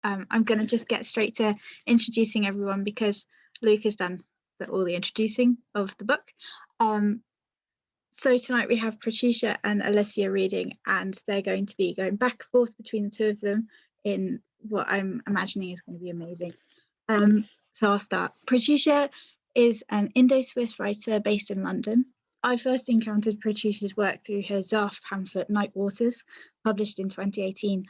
I'm going to just get straight to introducing everyone because Luke has done all the introducing of the book. So tonight we have Pratyusha and Alycia reading, and they're going to be going back and forth between the two of them in what I'm imagining is going to be amazing. So I'll start. Pratyusha is an Indo-Swiss writer based in London. I first encountered Pratyusha's work through her Zarf pamphlet Night Waters, published in 2018,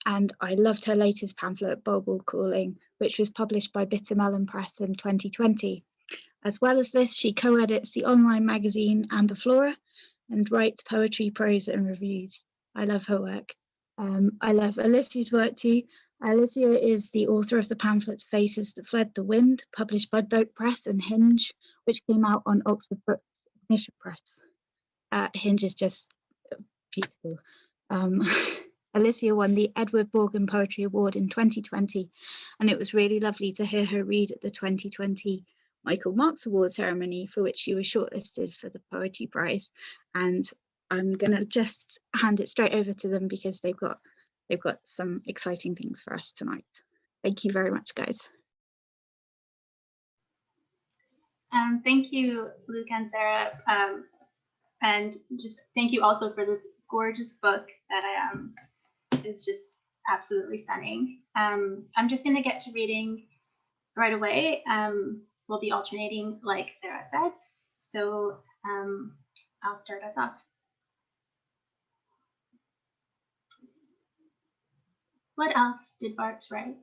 and I loved her latest pamphlet Bulbul Calling, which was published by Bitter Melon Press in 2020. As well as this, she co-edits the online magazine Amber Flora and writes poetry, prose, and reviews. I love her work. I love Alycia's work too. Alycia is the author of the pamphlets Faces That Fled the Wind, published by Boat Press and Hinge, which came out on Oxford Books Ignition Press. Hinge is just beautiful. Alycia won the Edward Morgan Poetry Award in 2020, and it was really lovely to hear her read at the 2020 Michael Marks Award ceremony, for which she was shortlisted for the Poetry Prize. And I'm going to just hand it straight over to them because they've got some exciting things for us tonight. Thank you very much, guys. Thank you, Luke and Sarah, and just thank you also for this gorgeous book that is just absolutely stunning. I'm just going to get to reading right away. We'll be alternating, like Sarah said. So I'll start us off. What else did Bart write?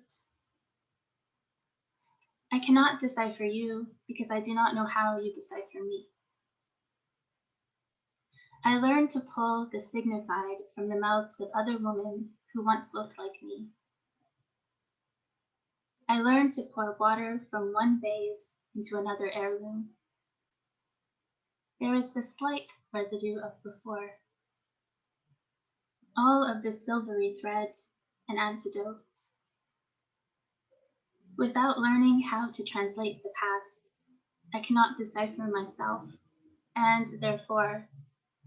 I cannot decipher you because I do not know how you decipher me. I learned to pull the signified from the mouths of other women who once looked like me. I learned to pour water from one vase into another heirloom. There is the slight residue of before. All of the silvery thread, an antidote. Without learning how to translate the past, I cannot decipher myself, and therefore,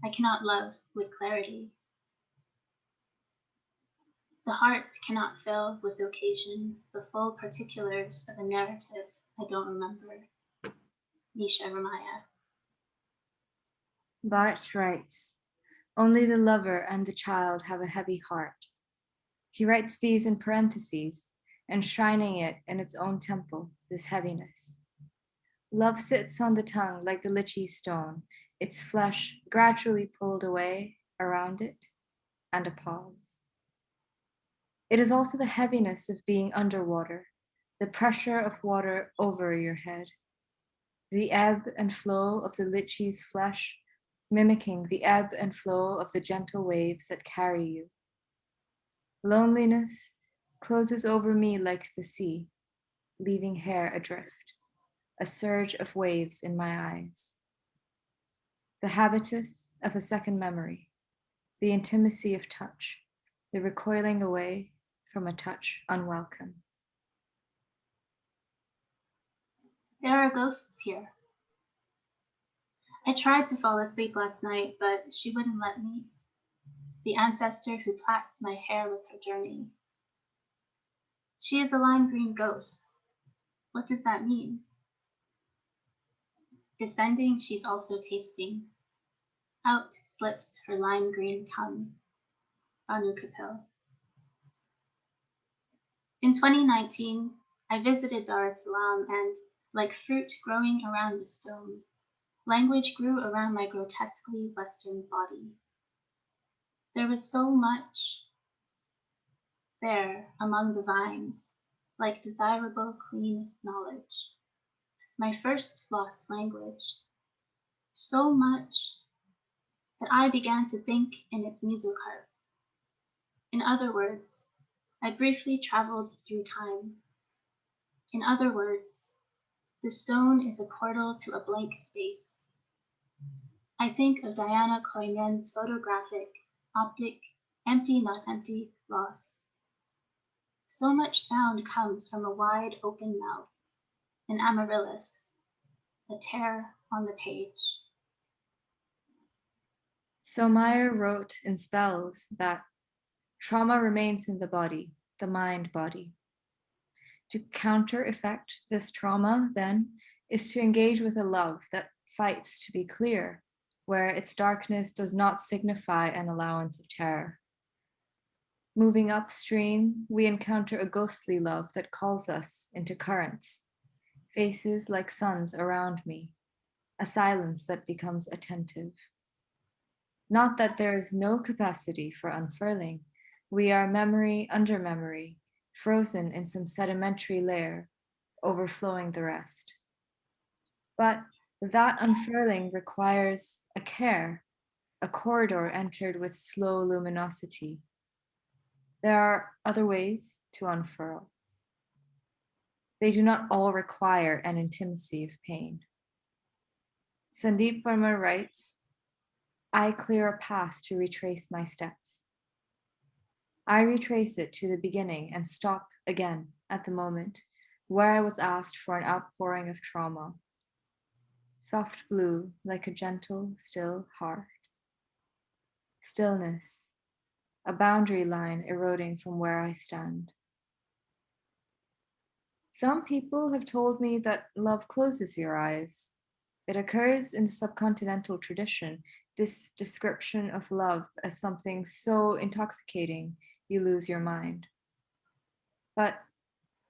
I cannot love with clarity. The heart cannot fill with occasion the full particulars of a narrative I don't remember. Nisha Ramaya. Bart writes, only the lover and the child have a heavy heart. He writes these in parentheses, enshrining it in its own temple, this heaviness. Love sits on the tongue like the lychee stone, its flesh gradually pulled away around it, and a pause. It is also the heaviness of being underwater, the pressure of water over your head, the ebb and flow of the lychee's flesh, mimicking the ebb and flow of the gentle waves that carry you. Loneliness closes over me like the sea, leaving hair adrift, a surge of waves in my eyes. The habitus of a second memory, the intimacy of touch, the recoiling away from a touch unwelcome. There are ghosts here. I tried to fall asleep last night, but she wouldn't let me. The ancestor who plats my hair with her journey. She is a lime green ghost. What does that mean? Descending, she's also tasting. Out slips her lime green tongue. Banu Kapil. In 2019, I visited Dar es Salaam and, like fruit growing around a stone, language grew around my grotesquely Western body. There was so much there among the vines, like desirable, clean knowledge. My first lost language. So much that I began to think in its mesocarp. In other words, I briefly traveled through time. In other words, the stone is a portal to a blank space. I think of Diana Koinen's photographic, optic, empty not empty loss. So much sound comes from a wide open mouth, an amaryllis, a tear on the page. So Meyer wrote in spells that trauma remains in the body, the mind body, To counter effect this trauma, then, is to engage with a love that fights to be clear, where its darkness does not signify an allowance of terror. Moving upstream, we encounter a ghostly love that calls us into currents, faces like suns around me, a silence that becomes attentive. Not that there is no capacity for unfurling. We are memory under memory, frozen in some sedimentary layer, overflowing the rest. But that unfurling requires a care, a corridor entered with slow luminosity. There are other ways to unfurl. They do not all require an intimacy of pain. Sandeep Verma writes, I clear a path to retrace my steps. I retrace it to the beginning and stop again at the moment where I was asked for an outpouring of trauma. Soft blue like a gentle, still heart. Stillness, a boundary line eroding from where I stand. Some people have told me that love closes your eyes. It occurs in the subcontinental tradition, this description of love as something so intoxicating you lose your mind. But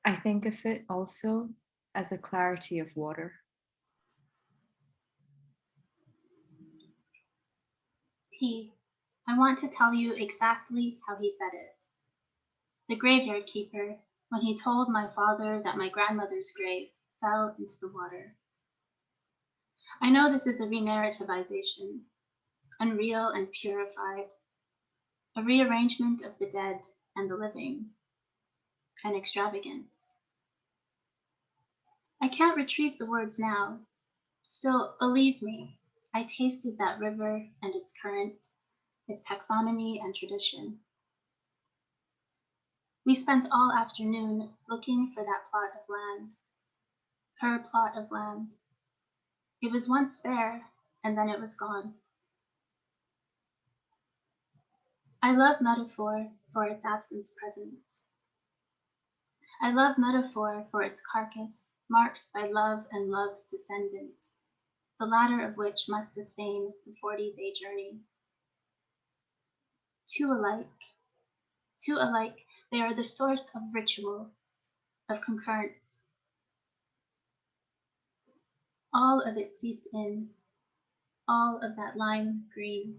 I think of it also as a clarity of water. P. I want to tell you exactly how he said it. The graveyard keeper, when he told my father that my grandmother's grave fell into the water. I know this is a re-narrativization, unreal and purified, a rearrangement of the dead and the living, an extravagance. I can't retrieve the words now. Still, believe me, I tasted that river and its current, its taxonomy and tradition. We spent all afternoon looking for that plot of land, her plot of land. It was once there, and then it was gone. I love metaphor for its absence presence. I love metaphor for its carcass, marked by love and love's descendant, the latter of which must sustain the 40-day journey. Two alike, they are the source of ritual, of concurrence. All of it seeped in, all of that lime green.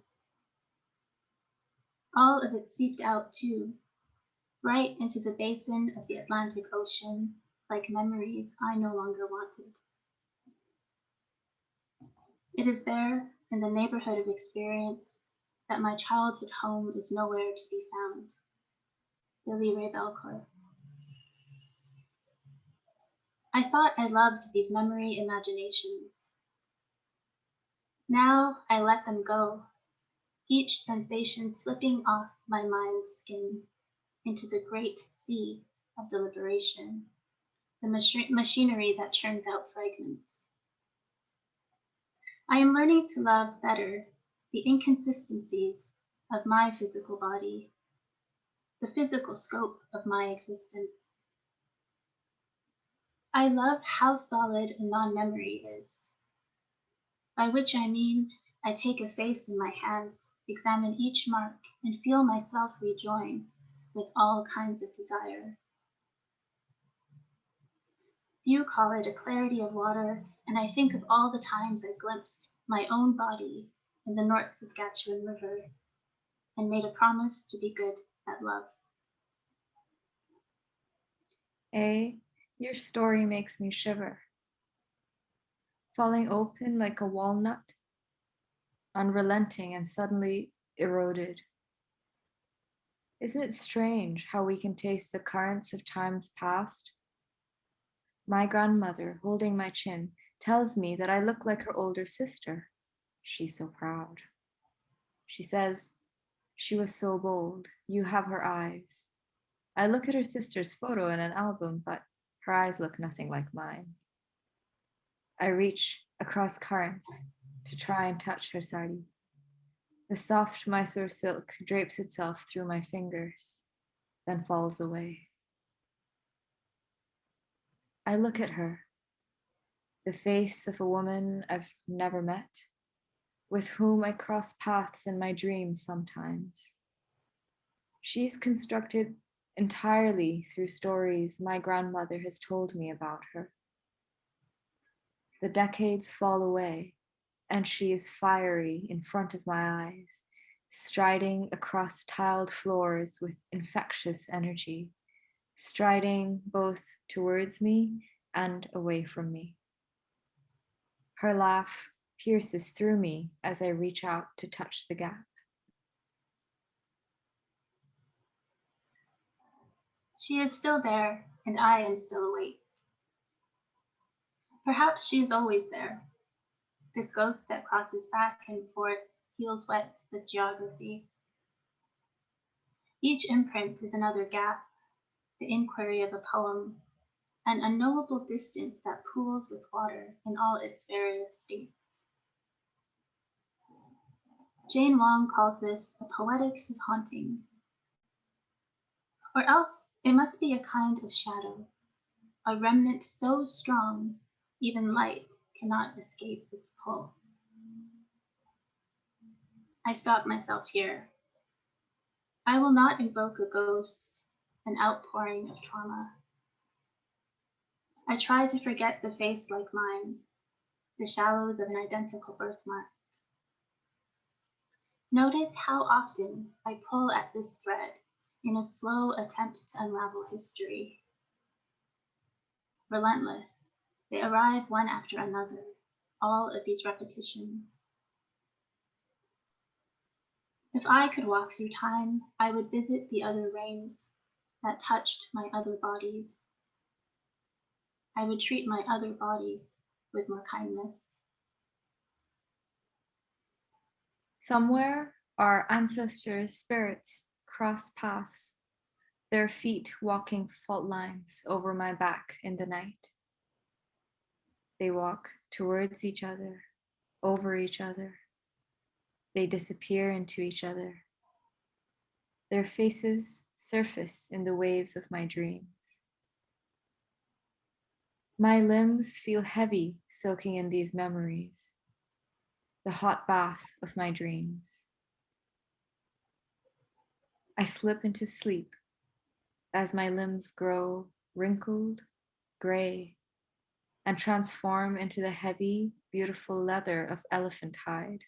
All of it seeped out too, right into the basin of the Atlantic Ocean, like memories I no longer wanted. It is there, in the neighborhood of experience, that my childhood home is nowhere to be found. Billy Ray Belcourt. I thought I loved these memory imaginations. Now I let them go, each sensation slipping off my mind's skin into the great sea of deliberation, the machinery that churns out fragments. I am learning to love better the inconsistencies of my physical body, the physical scope of my existence. I love how solid a non-memory is, by which I mean I take a face in my hands, examine each mark, and feel myself rejoin with all kinds of desire. You call it a clarity of water, and I think of all the times I glimpsed my own body in the North Saskatchewan River and made a promise to be good at love. Your story makes me shiver. Falling open like a walnut, unrelenting and suddenly eroded. Isn't it strange how we can taste the currents of times past? My grandmother, holding my chin, tells me that I look like her older sister. She's so proud. She says, she was so bold. You have her eyes. I look at her sister's photo in an album, but her eyes look nothing like mine. I reach across currents to try and touch her sari. The soft Mysore silk drapes itself through my fingers, then falls away. I look at her, the face of a woman I've never met, with whom I cross paths in my dreams sometimes. She's constructed entirely through stories my grandmother has told me about her. The decades fall away, and she is fiery in front of my eyes, striding across tiled floors with infectious energy, striding both towards me and away from me. Her laugh pierces through me as I reach out to touch the gap. She is still there, and I am still awake. Perhaps she is always there, this ghost that crosses back and forth, heels wet with geography. Each imprint is another gap, the inquiry of a poem, an unknowable distance that pools with water in all its various states. Jane Wong calls this a poetics of haunting. Or else it must be a kind of shadow, a remnant so strong even light cannot escape its pull. I stop myself here. I will not invoke a ghost, an outpouring of trauma. I try to forget the face like mine, the shallows of an identical birthmark. Notice how often I pull at this thread in a slow attempt to unravel history. Relentless, they arrive one after another, all of these repetitions. If I could walk through time, I would visit the other rains that touched my other bodies. I would treat my other bodies with more kindness. Somewhere, our ancestors' spirits cross paths, their feet walking fault lines over my back in the night. They walk towards each other, over each other. They disappear into each other. Their faces surface in the waves of my dreams. My limbs feel heavy soaking in these memories, the hot bath of my dreams. I slip into sleep as my limbs grow wrinkled, gray, and transform into the heavy, beautiful leather of elephant hide.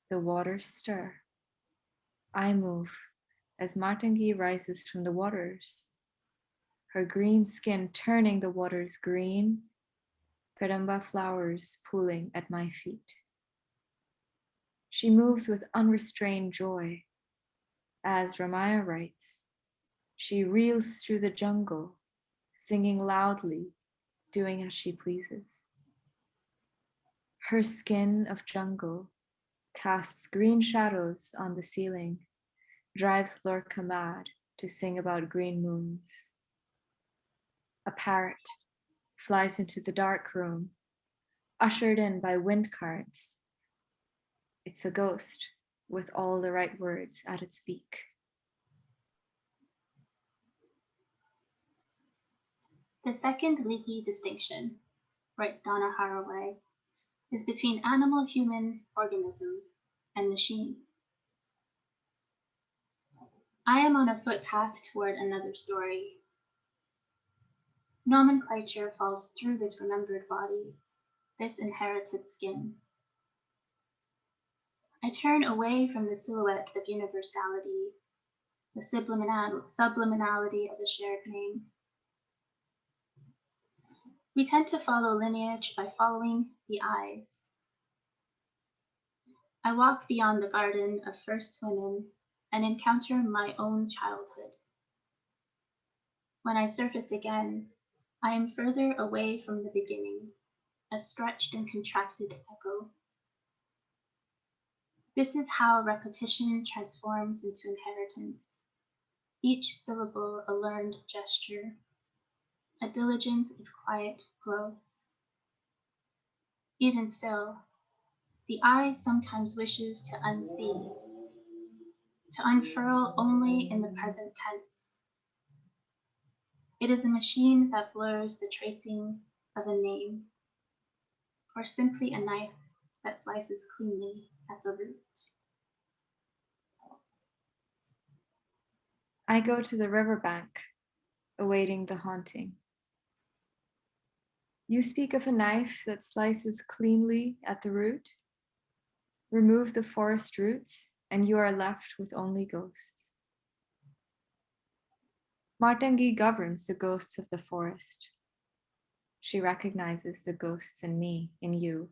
The waters stir. I move as Martangi rises from the waters, her green skin turning the waters green, Kadamba flowers pooling at my feet. She moves with unrestrained joy. As Ramaya writes, she reels through the jungle, singing loudly, doing as she pleases. Her skin of jungle casts green shadows on the ceiling, drives Lorca mad to sing about green moons. A parrot flies into the dark room, ushered in by wind currents. It's a ghost with all the right words at its beak. The second leaky distinction, writes Donna Haraway, is between animal-human organism and machine. I am on a footpath toward another story. Nomenclature falls through this remembered body, this inherited skin. I turn away from the silhouette of universality, the subliminality of a shared name. We tend to follow lineage by following the eyes. I walk beyond the garden of first women and encounter my own childhood. When I surface again, I am further away from the beginning, a stretched and contracted echo. This is how repetition transforms into inheritance, each syllable a learned gesture, a diligent if quiet growth. Even still, the eye sometimes wishes to unsee, to unfurl only in the present tense. It is a machine that blurs the tracing of a name, or simply a knife that slices cleanly at the root. I go to the riverbank, awaiting the haunting. You speak of a knife that slices cleanly at the root. Remove the forest roots, and you are left with only ghosts. Martangi governs the ghosts of the forest. She recognizes the ghosts in me, in you.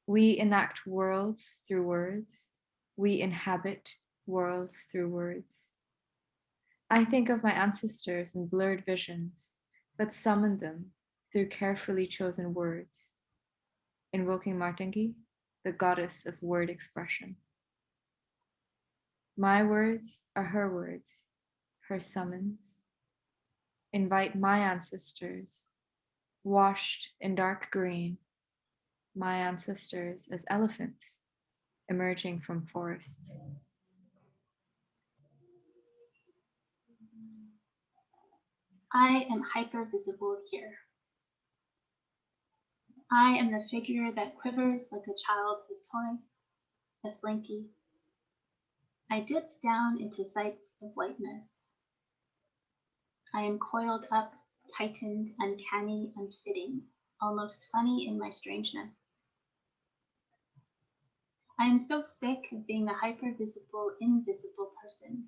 We enact worlds through words. We inhabit worlds through words. I think of my ancestors in blurred visions, but summon them through carefully chosen words, invoking Martangi, the goddess of word expression. My words are her words, her summons. Invite my ancestors, washed in dark green, my ancestors as elephants emerging from forests. I am hyper-visible here. I am the figure that quivers like a child with toy, a slinky. I dip down into sights of whiteness. I am coiled up, tightened, uncanny, unfitting, almost funny in my strangeness. I am so sick of being the hyper-visible, invisible person.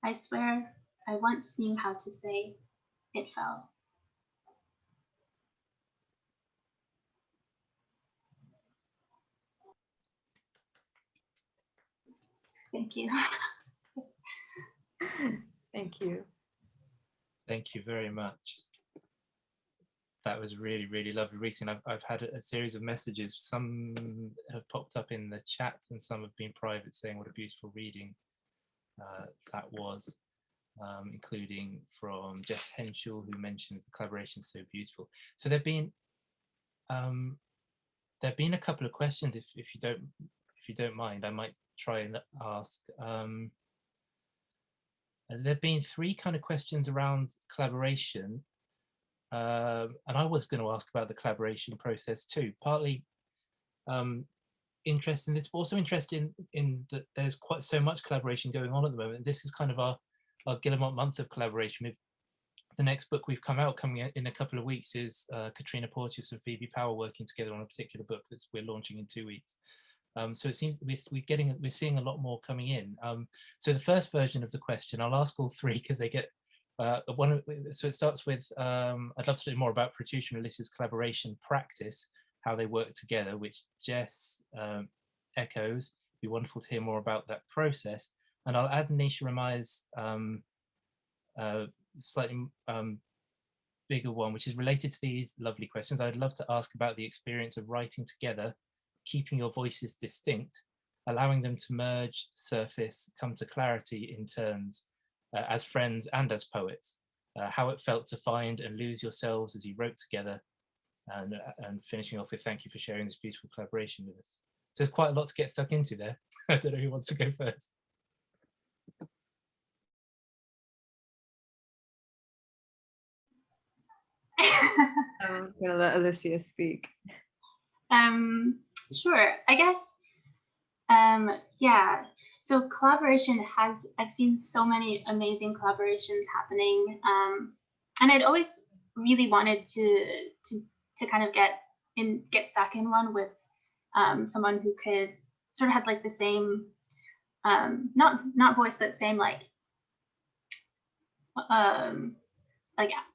I swear I once knew how to say, it fell. Thank you. Thank you. Thank you very much. That was really, really lovely reading. I've had a series of messages. Some have popped up in the chat and some have been private, saying what a beautiful reading that was, including from Jess Henschel, who mentions the collaboration is so beautiful. So there've been a couple of questions. If you don't mind, I might try and ask. There've been three kind of questions around collaboration. And I was going to ask about the collaboration process too, partly interested in this, but also interested in that there's quite so much collaboration going on at the moment. This is kind of our Guillemot month of collaboration. With the next book coming out in a couple of weeks is Katrina Porteous and Phoebe Power working together on a particular book that we're launching in 2 weeks. So it seems we're seeing a lot more coming in. So the first version of the question, I'll ask all three because they get so it starts with, I'd love to know more about Pratyusha and Alycia's collaboration practice, how they work together, which Jess echoes. It'd be wonderful to hear more about that process. And I'll add Nisha Ramai's slightly bigger one, which is related to these lovely questions. I'd love to ask about the experience of writing together, keeping your voices distinct, allowing them to merge, surface, come to clarity in turns, as friends and as poets, how it felt to find and lose yourselves as you wrote together, and finishing off with thank you for sharing this beautiful collaboration with us. So there's quite a lot to get stuck into there. I don't know who wants to go first. I'm gonna let Alycia speak. Sure, I guess, yeah. So collaboration I've seen so many amazing collaborations happening. And I'd always really wanted to kind of get stuck in one with someone who could sort of have like the same, not voice, but same like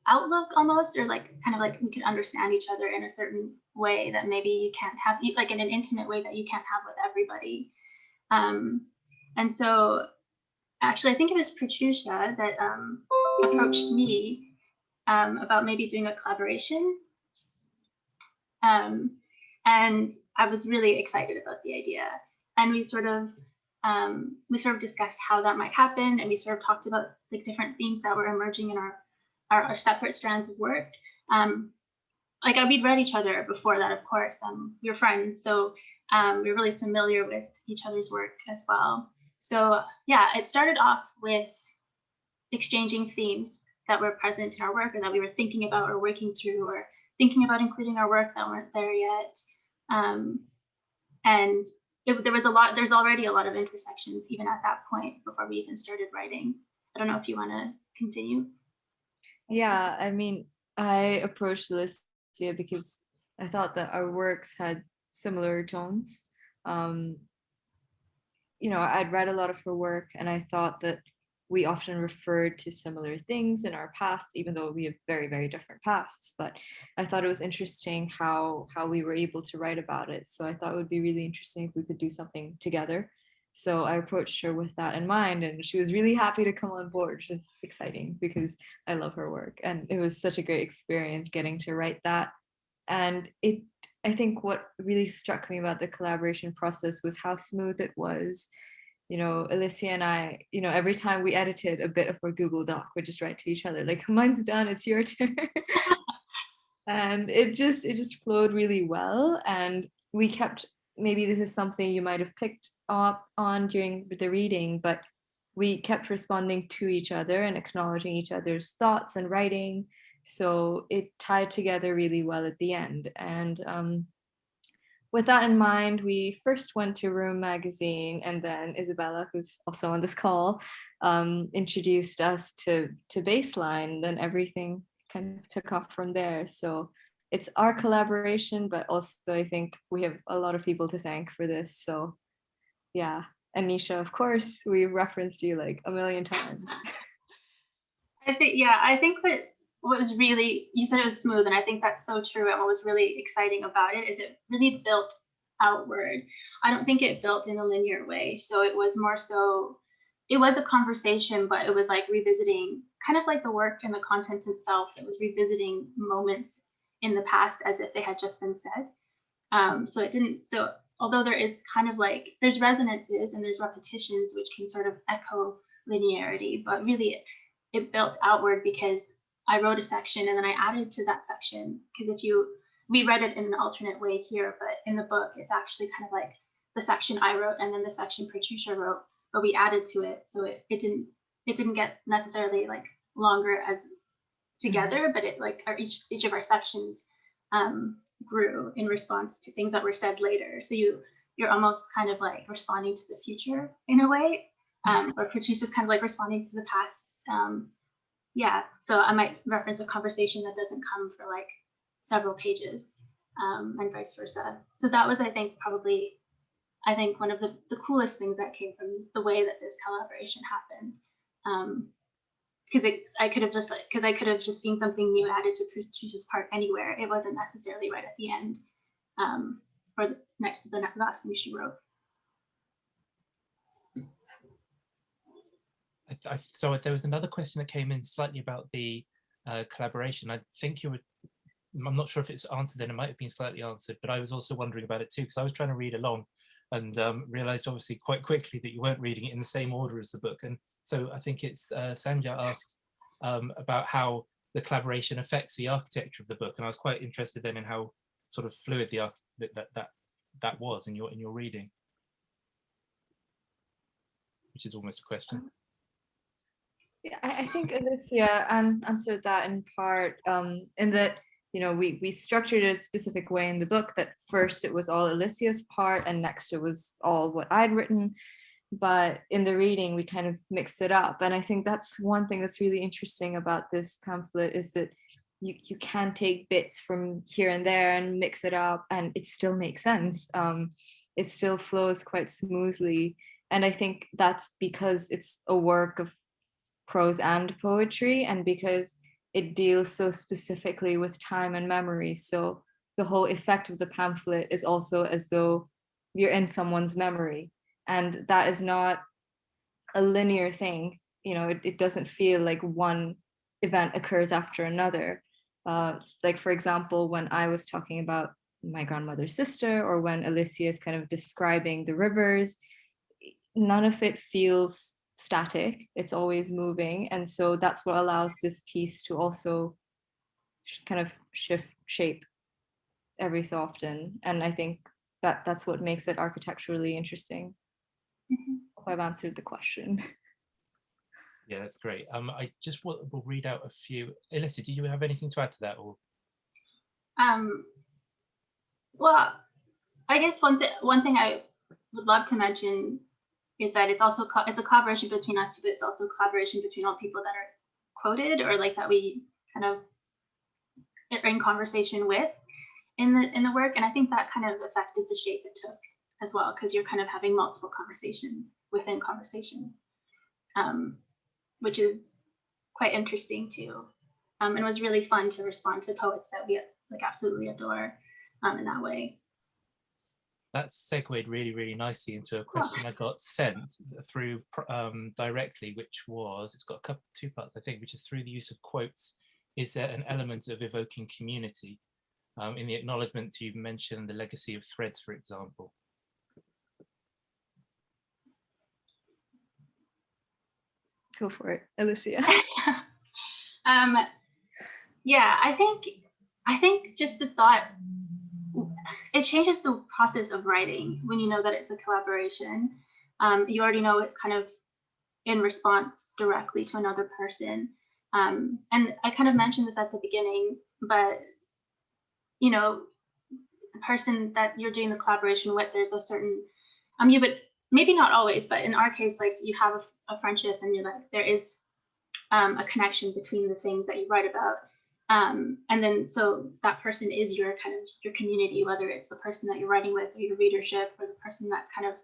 outlook almost, or like kind of like we could understand each other in a certain way that maybe you can't have, like in an intimate way that you can't have with everybody. And so actually I think it was Pratyusha that approached me about maybe doing a collaboration. And I was really excited about the idea. And we sort of discussed how that might happen, and we sort of talked about like different themes that were emerging in our separate strands of work. Like we'd read each other before that, of course. We were friends, so we were really familiar with each other's work as well. So yeah, it started off with exchanging themes that were present in our work, or that we were thinking about or working through, or thinking about including our work that weren't there yet. And there's already a lot of intersections even at that point before we even started writing. I don't know if you want to continue. Yeah, I mean, I approached Alycia because I thought that our works had similar tones. I'd read a lot of her work, and I thought that we often referred to similar things in our past, even though we have very, very different pasts. But I thought it was interesting how we were able to write about it. So I thought it would be really interesting if we could do something together. So I approached her with that in mind, and she was really happy to come on board, which is exciting because I love her work. And it was such a great experience getting to write that. And I think what really struck me about the collaboration process was how smooth it was. Alycia and I, every time we edited a bit of our Google Doc, we'd just write to each other, like, mine's done, it's your turn. And it just flowed really well. And we kept, maybe this is something you might have picked up on during the reading, but we kept responding to each other and acknowledging each other's thoughts and writing. So it tied together really well at the end. And with that in mind, we first went to Room magazine, and then Isabella, who's also on this call, introduced us to Baseline. Then everything kind of took off from there. So it's our collaboration, but also I think we have a lot of people to thank for this. So yeah, and Nisha, of course, we referenced you like a million times. I think what was really, you said it was smooth, and I think that's so true. And what was really exciting about it is it really built outward. I don't think it built in a linear way. So it was more so, it was a conversation, but it was like revisiting kind of like the work and the content itself. It was revisiting moments in the past as if they had just been said. So although there is kind of like, there's resonances and there's repetitions, which can sort of echo linearity, but really it built outward because I wrote a section and then I added to that section. Because we read it in an alternate way here, but in the book, it's actually kind of like the section I wrote and then the section Pratyusha wrote, but we added to it. So it didn't get necessarily like longer as together, but it like each of our sections grew in response to things that were said later. So you're almost kind of like responding to the future in a way, or Pratyusha's kind of like responding to the past. So I might reference a conversation that doesn't come for like several pages, and vice versa. So that was, I think, one of the coolest things that came from the way that this collaboration happened. Because I could have just seen something new added to Pratyusha's part anywhere. It wasn't necessarily right at the end, or next to the last thing she wrote. So there was another question that came in slightly about the collaboration. I think I'm not sure if it's answered, then it might have been slightly answered, but I was also wondering about it too, because I was trying to read along and realized obviously quite quickly that you weren't reading it in the same order as the book. And so I think it's Sanja asked about how the collaboration affects the architecture of the book. And I was quite interested then in how sort of fluid that was in your reading, which is almost a question. Yeah, I think Alycia answered that in part, in that, we structured it a specific way in the book, that first it was all Alycia's part and next it was all what I'd written. But in the reading, we kind of mixed it up. And I think that's one thing that's really interesting about this pamphlet, is that you can take bits from here and there and mix it up and it still makes sense. It still flows quite smoothly. And I think that's because it's a work of prose and poetry, and because it deals so specifically with time and memory. So the whole effect of the pamphlet is also as though you're in someone's memory, and that is not a linear thing. It doesn't feel like one event occurs after another. Like, for example, when I was talking about my grandmother's sister, or when Alycia is kind of describing the rivers, none of it feels static. It's always moving. And so that's what allows this piece to also kind of shift shape every so often. And I think that's what makes it architecturally interesting. Mm-hmm. Hope I've answered the question. Yeah, that's great. I just will read out a few. Alycia, do you have anything to add to that? Or Well, I guess one thing I would love to mention is that it's also it's a collaboration between us two, but it's also a collaboration between all people that are quoted or like that we kind of are in conversation with in the work, and I think that kind of affected the shape it took as well, because you're kind of having multiple conversations within conversations, which is quite interesting too. And it was really fun to respond to poets that we like absolutely adore in that way. that segued really nicely into a question I got sent through directly, which was, it's got two parts, I think, which is through the use of quotes, is there an element of evoking community? In the acknowledgements, you mentioned the legacy of threads, for example. Go for it, Alycia. Yeah, I think just the thought, it changes the process of writing when you know that it's a collaboration. You already know it's kind of in response directly to another person. And I kind of mentioned this at the beginning, but you know, the person that you're doing the collaboration with, there's a certain, you would maybe not always, but in our case, like you have a friendship and you're like, there is a connection between the things that you write about. And then so that person is your kind of your community, whether it's the person that you're writing with or your readership or the person that's kind of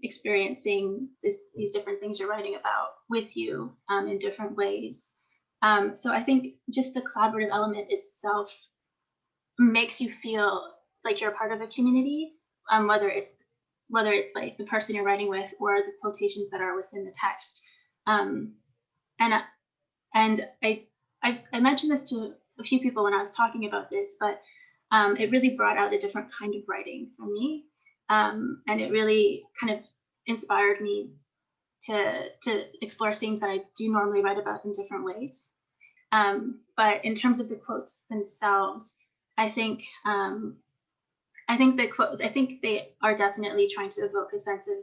experiencing these different things you're writing about with you in different ways. So I think just the collaborative element itself makes you feel like you're a part of a community, whether it's like the person you're writing with or the quotations that are within the text. And I mentioned this to a few people when I was talking about this, but it really brought out a different kind of writing for me. And it really kind of inspired me to explore things that I do normally write about in different ways. But in terms of the quotes themselves, I think they are definitely trying to evoke a sense of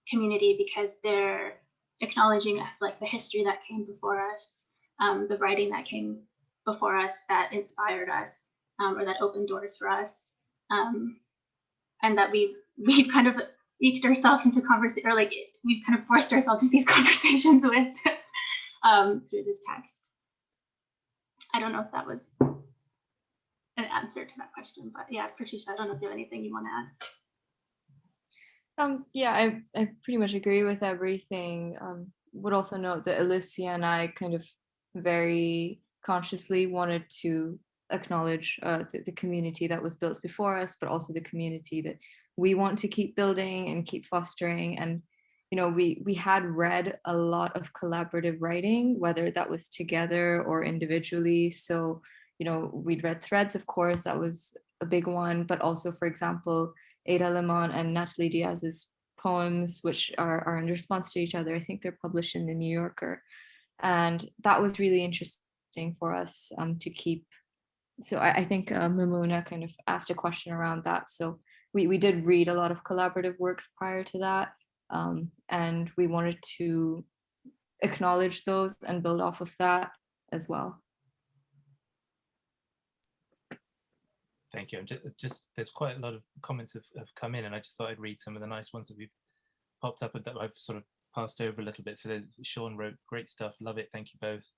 community because they're acknowledging like the history that came before us, the writing that came before us that inspired us, or that opened doors for us, and that we've kind of eked ourselves into conversation, or like we've kind of forced ourselves into these conversations with through this text. I don't know if that was an answer to that question, but yeah, Pratyusha, I don't know if you have anything you want to add. Yeah, I pretty much agree with everything. Would also note that Alycia and I kind of very consciously wanted to acknowledge the community that was built before us, but also the community that we want to keep building and keep fostering. And you know, we had read a lot of collaborative writing, whether that was together or individually. So you know, we'd read Threads, of course, that was a big one, but also, for example, Ada Limon and Natalie Diaz's poems, which are in response to each other. I think they're published in the New Yorker. And that was really interesting for us to keep. So I think Mimuna kind of asked a question around that. So we did read a lot of collaborative works prior to that. And we wanted to acknowledge those and build off of that as well. Thank you. Just there's quite a lot of comments have come in, and I just thought I'd read some of the nice ones that we've popped up and that I've sort of passed over a little bit. So Sean wrote, great stuff, love it, thank you both.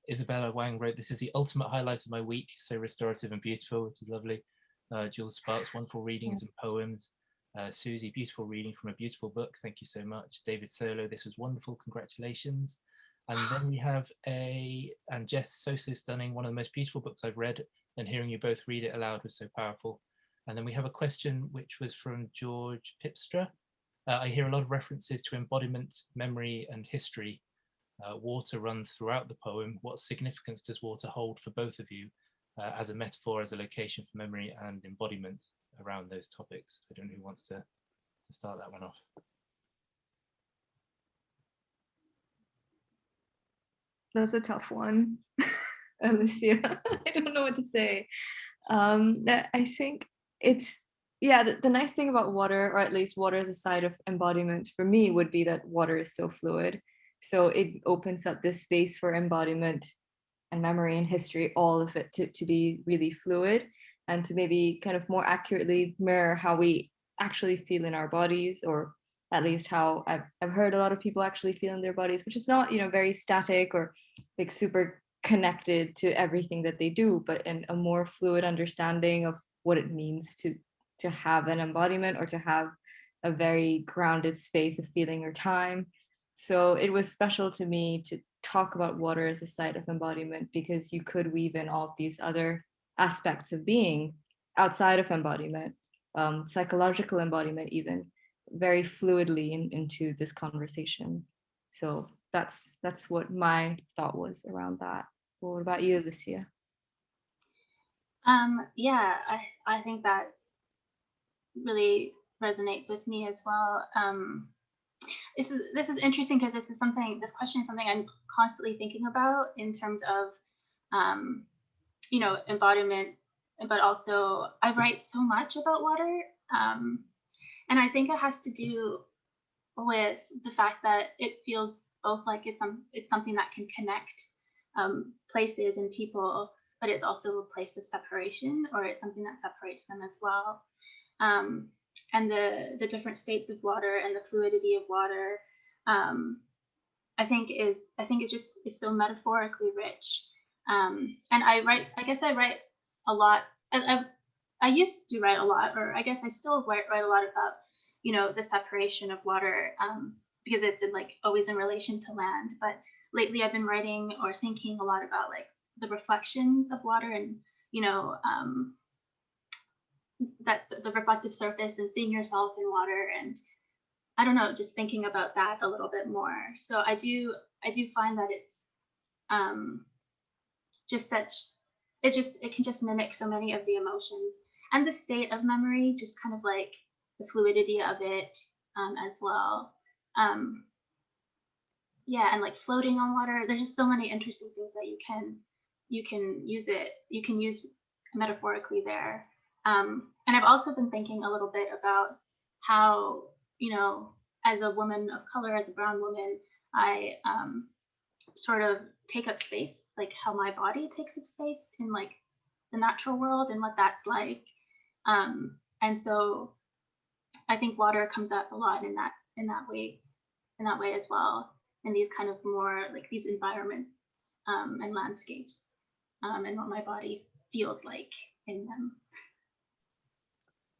Isabella Wang wrote, this is the ultimate highlight of my week, so restorative and beautiful, which is lovely. Jules Sparks, wonderful readings and poems. Susie, beautiful reading from a beautiful book, thank you so much. David Solo, this was wonderful, congratulations. And then we have and Jess, so stunning, one of the most beautiful books I've read, and hearing you both read it aloud was so powerful. And then we have a question which was from George Pipstra. I hear a lot of references to embodiment, memory, and history. Water runs throughout the poem. What significance does water hold for both of you as a metaphor, as a location for memory and embodiment around those topics? I don't know who wants to start that one off. That's a tough one, Alycia. I don't know what to say. I think it's, yeah, the nice thing about water, or at least water as a side of embodiment for me, would be that water is so fluid. So it opens up this space for embodiment and memory and history, all of it to be really fluid and to maybe kind of more accurately mirror how we actually feel in our bodies, or at least how I've heard a lot of people actually feel in their bodies, which is not, very static or like super connected to everything that they do, but in a more fluid understanding of what it means to have an embodiment or to have a very grounded space of feeling or time. So it was special to me to talk about water as a site of embodiment, because you could weave in all of these other aspects of being outside of embodiment, psychological embodiment even, very fluidly into this conversation. So that's what my thought was around that. Well, what about you, Alycia? Yeah, I think that really resonates with me as well. This is interesting because this question is something I'm constantly thinking about in terms of embodiment, but also I write so much about water, and I think it has to do with the fact that it feels both like it's something that can connect places and people, but it's also a place of separation, or it's something that separates them as well. And the different states of water and the fluidity of water, I think is so metaphorically rich. And I guess I write a lot. I used to write a lot, or I guess I still write a lot about, the separation of water, because it's always in relation to land. But lately I've been writing or thinking a lot about like the reflections of water, and, that's the reflective surface and seeing yourself in water. And I don't know, just thinking about that a little bit more. So I do find that it's just such it can just mimic so many of the emotions and the state of memory, just kind of like the fluidity of it, as well. Yeah, and like floating on water, there's just so many interesting things that you can use metaphorically there. And I've also been thinking a little bit about how, as a woman of color, as a brown woman, I sort of take up space, like how my body takes up space in like the natural world and what that's like. And so I think water comes up a lot in that way as well, in these kind of more like these environments, and landscapes, and what my body feels like in them.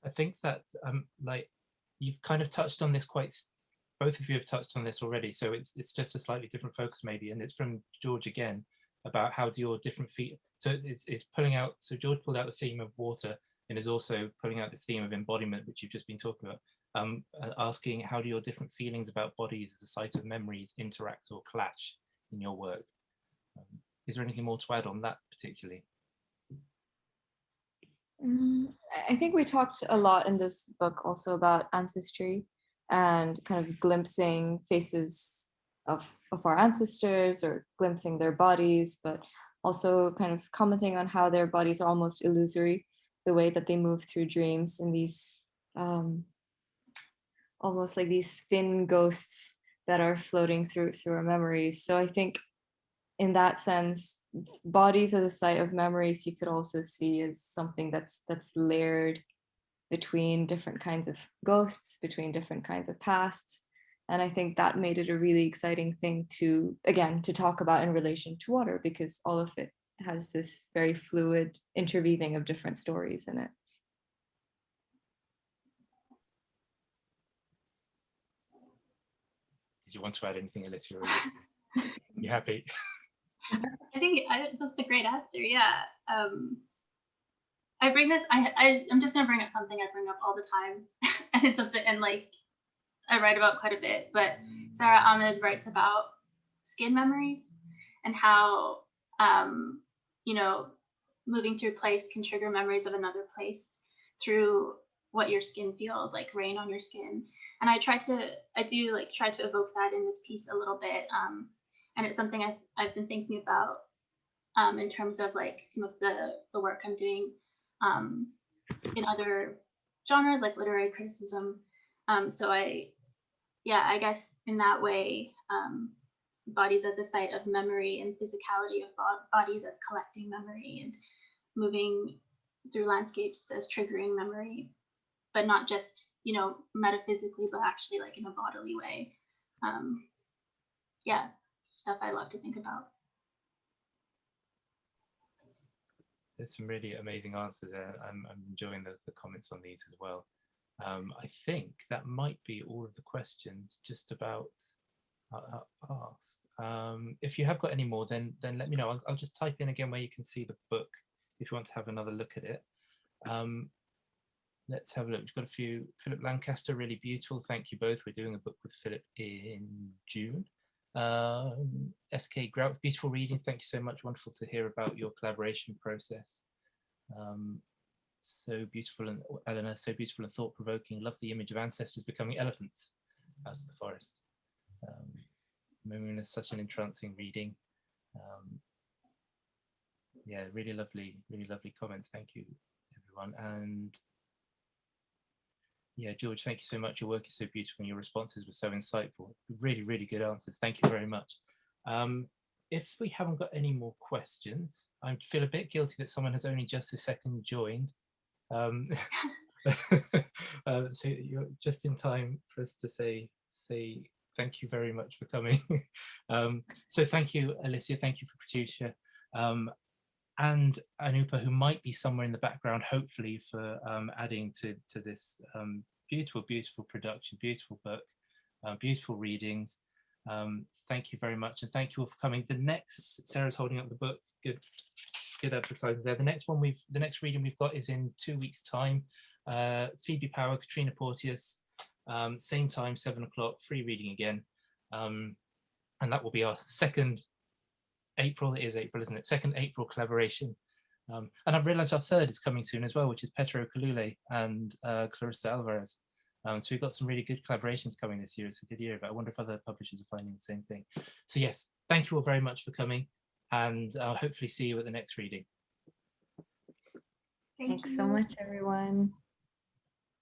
I think that like you've kind of touched on this both of you have touched on this already, so it's just a slightly different focus maybe, and it's from George again about how do your different feet. So it's pulling out. So George pulled out the theme of water and is also pulling out this theme of embodiment, which you've just been talking about. Asking how do your different feelings about bodies as a site of memories interact or clash in your work? Is there anything more to add on that particularly? I think we talked a lot in this book also about ancestry and kind of glimpsing faces of our ancestors or glimpsing their bodies, but also kind of commenting on how their bodies are almost illusory, the way that they move through dreams in these almost like these thin ghosts that are floating through our memories. So I think in that sense, bodies as a site of memories, you could also see as something that's layered between different kinds of ghosts, between different kinds of pasts. And I think that made it a really exciting thing to talk about in relation to water, because all of it has this very fluid interweaving of different stories in it. Did you want to add anything, Alycia? You happy? I think that's a great answer. Yeah. I bring this. I'm just gonna bring up something I bring up all the time, and it's something, and like I write about quite a bit. But Sarah Ahmed writes about skin memories and how moving through place can trigger memories of another place through what your skin feels like, rain on your skin. And I try to evoke that in this piece a little bit. And it's something I've been thinking about, in terms of like some of the work I'm doing in other genres like literary criticism. So I guess in that way, bodies as a site of memory and physicality of bodies as collecting memory and moving through landscapes as triggering memory, but not just, you know, metaphysically, but actually like in a bodily way. Yeah, stuff I love to think about. There's some really amazing answers there. I'm enjoying the comments on these as well. I think that might be all of the questions just about asked. If you have got any more, then let me know. I'll just type in again where you can see the book if you want to have another look at it. Let's have a look. We've got a few. Philip Lancaster, really beautiful. Thank you both. We're doing a book with Philip in June. SK Grout, beautiful readings. Thank you so much. Wonderful to hear about your collaboration process. So beautiful, and Eleanor, so beautiful and thought-provoking. Love the image of ancestors becoming elephants out of the forest. Moon is such an entrancing reading. Yeah, really lovely comments. Thank you, everyone. And yeah, George, thank you so much. Your work is so beautiful and your responses were so insightful. Really, really good answers. Thank you very much. If we haven't got any more questions, I feel a bit guilty that someone has only just a second joined. So you're just in time for us to say thank you very much for coming. So thank you, Alycia. Thank you for Pratyusha. And Anupa, who might be somewhere in the background, hopefully, for adding to this beautiful, beautiful production, beautiful book, beautiful readings. Thank you very much, and thank you all for coming. The next, Sarah's holding up the book. Good advertising there. The next reading we've got is in 2 weeks' time. Phoebe Power, Katrina Porteous, same time, 7 o'clock, free reading again, and that will be our second April. It is April, isn't it? Second April collaboration. And I've realized our third is coming soon as well, which is Petro Kalule and Clarissa Alvarez. So we've got some really good collaborations coming this year. It's a good year, but I wonder if other publishers are finding the same thing. So yes, thank you all very much for coming, and I'll hopefully see you at the next reading. Thanks so much, everyone.